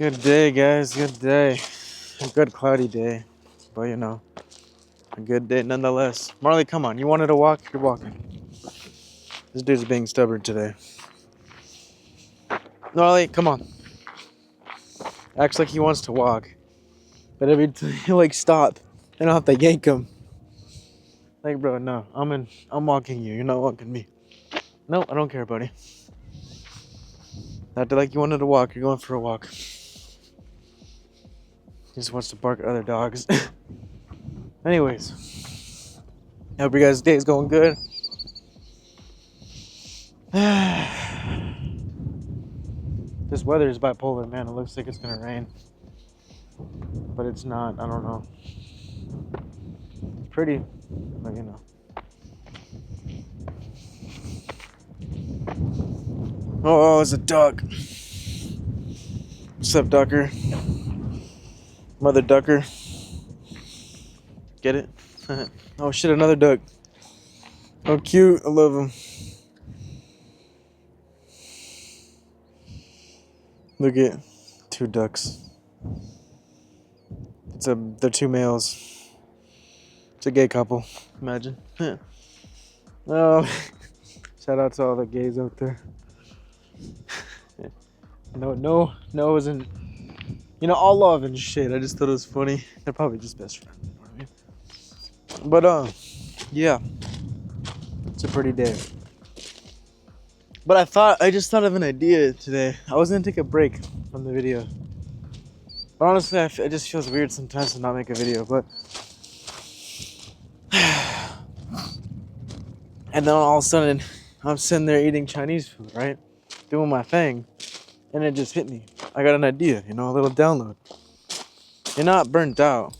Good day, guys. Good day. A good cloudy day, but you know, a good day nonetheless. Marley, come on. You wanted to walk? You're walking. This dude's being stubborn today. Marley, come on. Acts like he wants to walk, but every time you like stop, I don't have to yank him. Like, bro, no. I'm walking you. You're not walking me. No, I don't care, buddy. Acted like you wanted to walk. You're going for a walk. He just wants to bark at other dogs. Anyways, I hope your guys' day is going good. This weather is bipolar, man. It looks like it's gonna rain, but it's not. I don't know. It's pretty, but you know. Oh, it's a duck. What's up, ducker? Mother ducker. Get it? Oh shit, another duck. Oh, cute. I love him. Look at two ducks. They're two males. It's a gay couple. Imagine. Oh, shout out to all the gays out there. No, isn't. You know, all love and shit. I just thought it was funny. They're probably just best friends. You know what I mean? But yeah, it's a pretty day. But I just thought of an idea today. I was gonna take a break from the video. But honestly, it just feels weird sometimes to not make a video. But and then all of a sudden, I'm sitting there eating Chinese food, right? Doing my thing, and it just hit me. I got an idea, you know, a little download. You're not burnt out.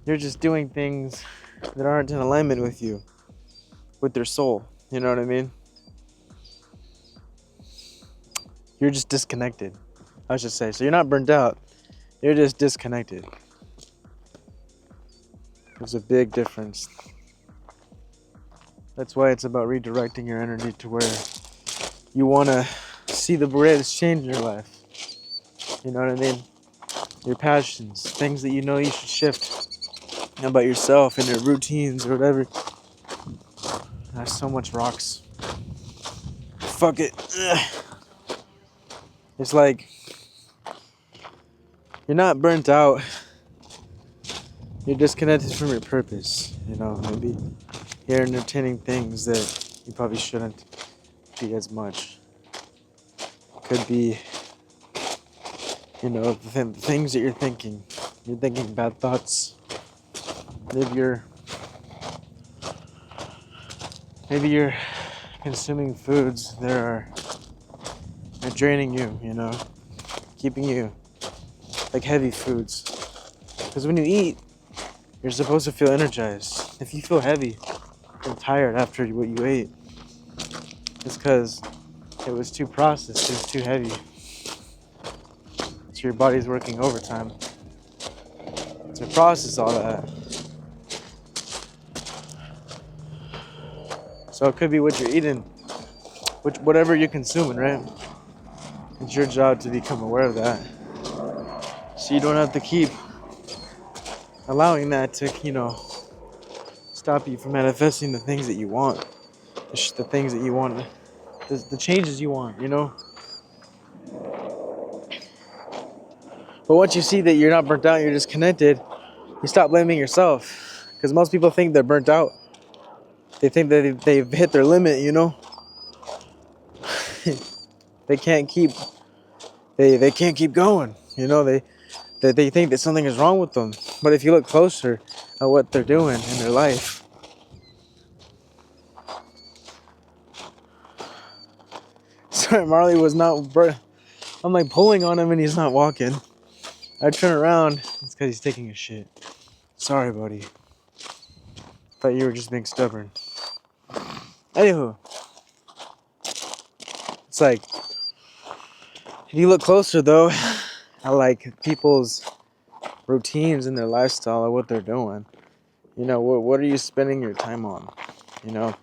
You're just doing things that aren't in alignment with you, with your soul. You know what I mean? You're just disconnected, I should say. So you're not burnt out. You're just disconnected. There's a big difference. That's why it's about redirecting your energy to where you want to see the greatest change in your life. You know what I mean? Your passions, things that you know you should shift about yourself and your routines or whatever. There's so much rocks. Fuck it. Ugh. It's like you're not burnt out. You're disconnected from your purpose. You know, maybe you're entertaining things that you probably shouldn't be as much. Could be, you know, the things that you're thinking. You're thinking bad thoughts. Maybe you're consuming foods that are draining you, you know, keeping you like heavy foods. Because when you eat, you're supposed to feel energized. If you feel heavy and tired after what you ate, it's because it was too processed, it was too heavy. So your body's working overtime to process all that. So it could be what you're eating, whatever you're consuming, right? It's your job to become aware of that. So you don't have to keep allowing that to, you know, stop you from manifesting the things that you want. The things that you want. The changes you want, you know? But once you see that you're not burnt out, you're disconnected, you stop blaming yourself. Because most people think they're burnt out. They think that they've hit their limit, you know? They can't keep going, you know? They think that something is wrong with them. But if you look closer at what they're doing in their life, sorry, Marley was not I'm like pulling on him and he's not walking. I turn around, it's because he's taking a shit. Sorry, buddy. Thought you were just being stubborn. Anywho, it's like, if you look closer though, at like people's routines and their lifestyle or what they're doing, you know, what are you spending your time on? You know,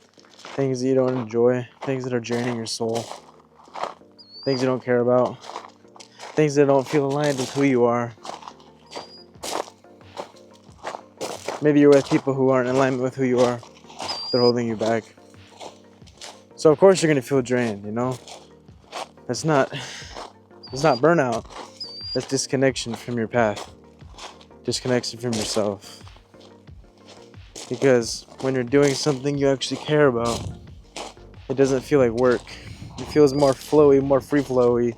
things that you don't enjoy, things that are draining your soul, things you don't care about. things that don't feel aligned with who you are. Maybe you're with people who aren't in alignment with who you are. They're holding you back. So of course you're gonna feel drained, you know? It's not burnout. That's disconnection from your path. Disconnection from yourself. Because when you're doing something you actually care about, it doesn't feel like work. It feels more flowy, more free flowy.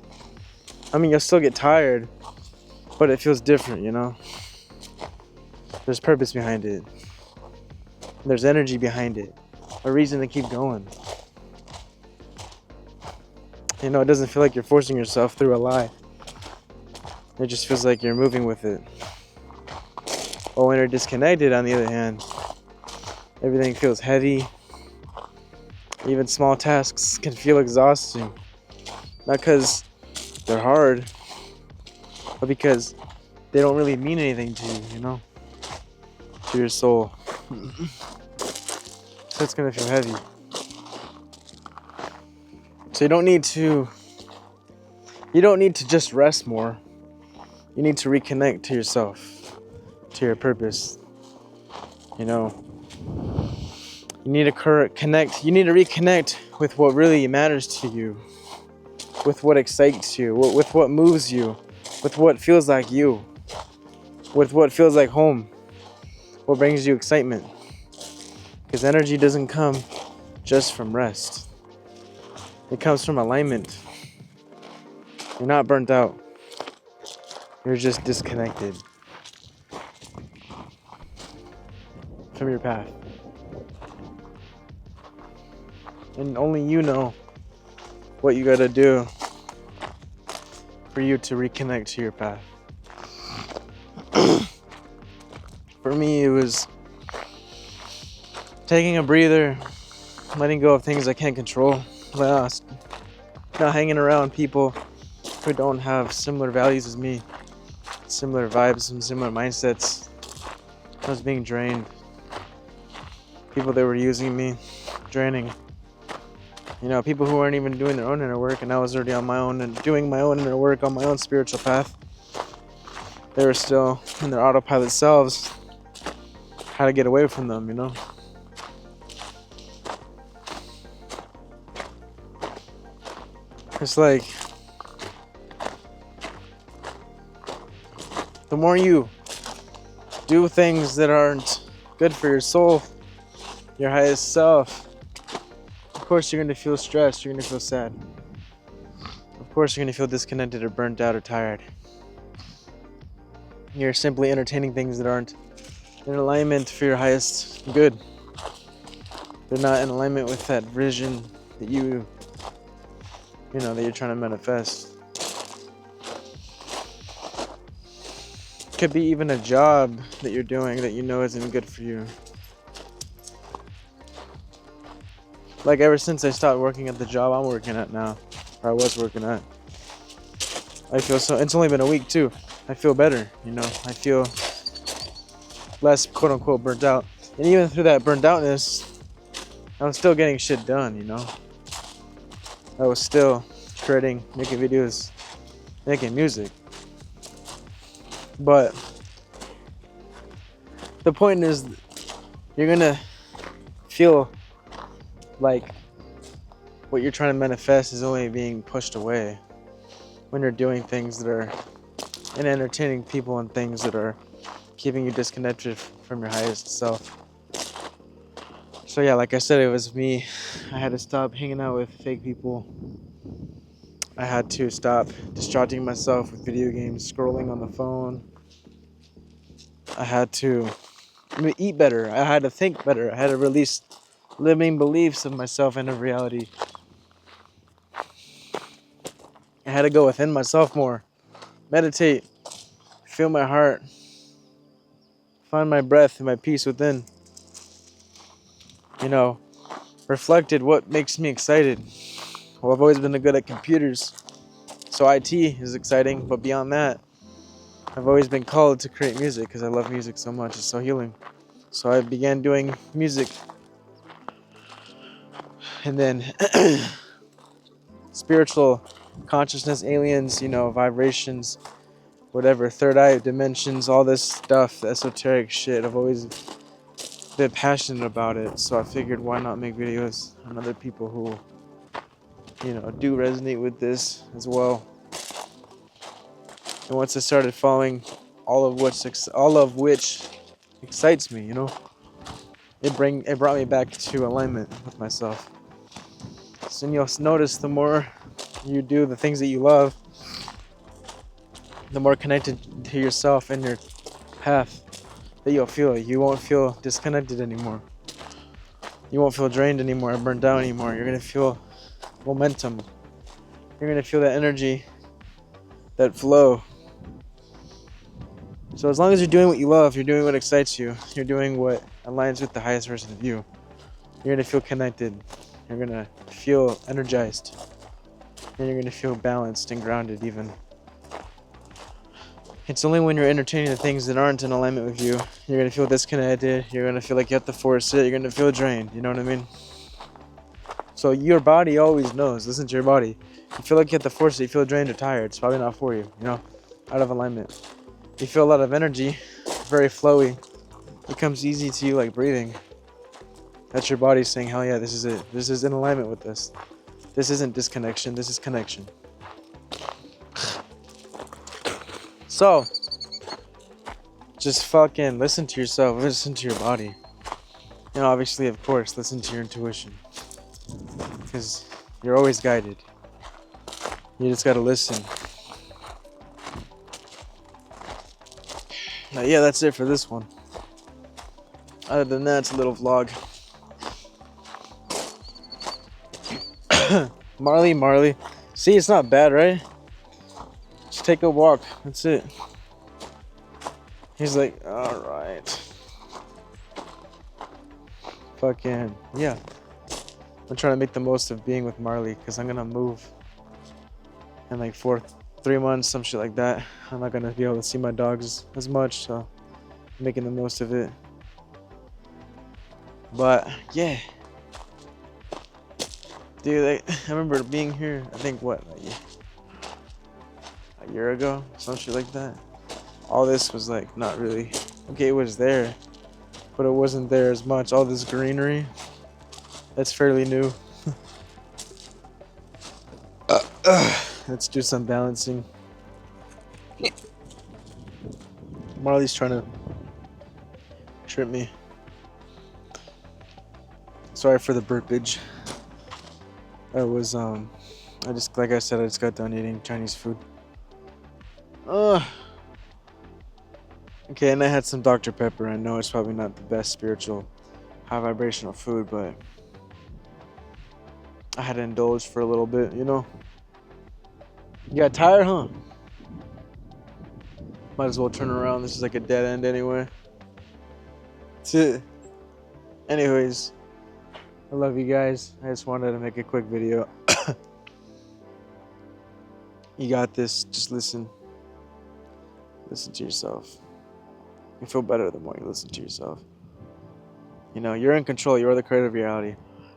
I mean, you'll still get tired, but it feels different, you know? There's purpose behind it. There's energy behind it. A reason to keep going. You know, it doesn't feel like you're forcing yourself through a lie. It just feels like you're moving with it. But when you're disconnected, on the other hand, everything feels heavy. Even small tasks can feel exhausting. Not because they're hard, but because they don't really mean anything to you, you know? To your soul. So it's gonna feel heavy. So you don't need to just rest more. You need to reconnect to yourself, to your purpose. You know, you need to reconnect with what really matters to you, with what excites you, with what moves you, with what feels like you, with what feels like home, what brings you excitement. Because energy doesn't come just from rest. It comes from alignment. You're not burnt out. You're just disconnected from your path. And only you know what you gotta do for you to reconnect to your path. For me, it was taking a breather, letting go of things I can't control, not hanging around people who don't have similar values as me, similar vibes and similar mindsets. I was being drained. People that were using me, draining. You know, people who weren't even doing their own inner work, and I was already on my own and doing my own inner work on my own spiritual path. They were still in their autopilot selves. How to get away from them, you know? It's like the more you do things that aren't good for your soul, your highest self, of course you're going to feel stressed, you're going to feel sad. Of course you're going to feel disconnected or burnt out or tired. You're simply entertaining things that aren't in alignment for your highest good. They're not in alignment with that vision that you're trying to manifest. Could be even a job that you're doing that you know isn't good for you. Like ever since I stopped working at the job I'm working at now, or I was working at, I feel so, it's only been a week too. I feel better, you know, I feel less quote unquote burnt out. And even through that burnt outness, I'm still getting shit done, you know. I was still creating, making videos, making music. But the point is, you're gonna feel like what you're trying to manifest is only being pushed away when you're doing things that are, and entertaining people and things that are keeping you disconnected from your highest self. So yeah, like I said, it was me. I had to stop hanging out with fake people. I had to stop distracting myself with video games, scrolling on the phone. I had to eat better. I had to think better. I had to release limiting beliefs of myself and of reality. I had to go within myself more. Meditate. Feel my heart. Find my breath and my peace within. You know, reflected what makes me excited. Well, I've always been good at computers, so IT is exciting, but beyond that, I've always been called to create music because I love music so much. It's so healing. So I began doing music, and then spiritual consciousness, aliens, vibrations, whatever, third eye dimensions, all this stuff, esoteric shit. I've always been passionate about it, so I figured why not make videos on other people who, do resonate with this as well. And once I started following all of which excites me, it brought me back to alignment with myself. So you'll notice the more you do the things that you love, the more connected to yourself and your path that you'll feel. You won't feel disconnected anymore. You won't feel drained anymore, burned down anymore. You're gonna feel momentum. You're gonna feel that energy, that flow. So as long as you're doing what you love, you're doing what excites you, you're doing what aligns with the highest version of you, you're gonna feel connected. You're gonna feel energized. And you're gonna feel balanced and grounded even. It's only when you're entertaining the things that aren't in alignment with you, you're gonna feel disconnected, you're gonna feel like you have to force it, you're gonna feel drained, you know what I mean? So your body always knows, listen to your body. You feel like you have to force it, you feel drained or tired, it's probably not for you, out of alignment. You feel a lot of energy, very flowy, it comes easy to you like breathing. That's your body saying, hell yeah, this is it. This is in alignment with this. This isn't disconnection, this is connection. So, just fucking listen to yourself, listen to your body. Obviously, of course, listen to your intuition. Because you're always guided. You just gotta listen. Now, yeah, that's it for this one. Other than that, it's a little vlog. Marley. See, it's not bad, right? Just take a walk. That's it. He's like, alright. Fucking, yeah. I'm trying to make the most of being with Marley because I'm gonna move in like 3 months, some shit like that. I'm not gonna be able to see my dogs as much, so I'm making the most of it. But, yeah. Dude, I remember being here, I think, what, like a year ago? Some shit like that. All this was, like, not really... Okay, it was there, but it wasn't there as much. All this greenery, that's fairly new. Let's do some balancing. Marley's trying to trip me. Sorry for the burpage. Like I said, I just got done eating Chinese food. Okay, and I had some Dr. Pepper. I know it's probably not the best spiritual, high vibrational food, but I had to indulge for a little bit, You got tired, huh? Might as well turn around. This is like a dead end anyway. That's it. Anyways, I love you guys. I just wanted to make a quick video. You got this. Just listen. Listen to yourself. You feel better the more you listen to yourself. You're in control. You're the creator of reality.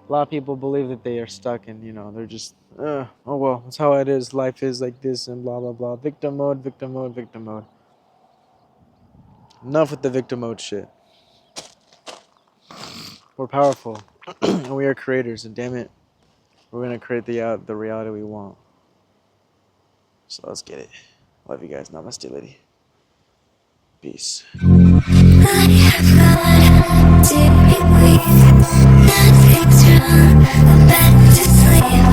A lot of people believe that they are stuck and, they're just, oh well, that's how it is. Life is like this and blah, blah, blah. Victim mode, victim mode, victim mode. Enough with the victim mode shit. We're powerful. And we are creators, and damn it, we're going to create the reality we want. So let's get it. Love you guys. Namaste, lady. Peace. Nothing's wrong, I'm back to sleep.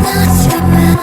Not so well.